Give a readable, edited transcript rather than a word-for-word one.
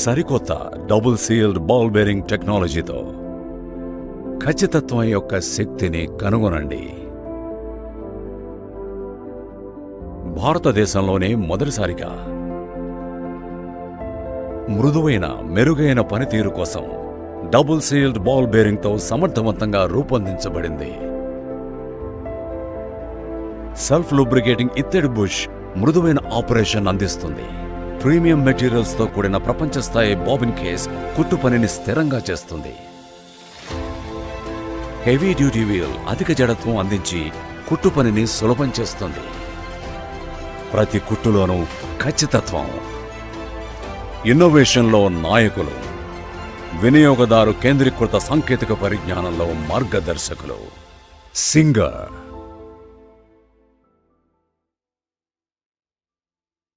సరికొత్త double sealed ball bearing టెక్నాలజీతో ఖచ్చితత్వం యొక్క శక్తిని కనుగొనండి. భారతదేశంలోనే మొదటిసారిగా మృదువైన మెరుగైన పనితీరు కోసం డబుల్ సీల్డ్ బాల్ బేరింగ్తో సమర్థవంతంగా రూపొందించబడింది. సెల్ఫ్ లూబ్రికేటింగ్ ఇత్తడి బుష్ మృదువైన ఆపరేషన్ అందిస్తుంది. ప్రీమియం మెటీరియల్స్తో కూడిన ప్రపంచ స్థాయి బాబిన్ కేస్ కుట్టు పనిని స్థిరంగా చేస్తుంది. హెవీ డ్యూటీ వీల్ అధిక జడత్వం అందించి కుట్టు పనిని సులభం చేస్తుంది. ప్రతి కుట్టులోనూ ఖచ్చితత్వం, ఇన్నోవేషన్లో నాయకులు, వినియోగదారు కేంద్రీకృత సాంకేతిక పరిజ్ఞానంలో మార్గదర్శకులు. సింగర్.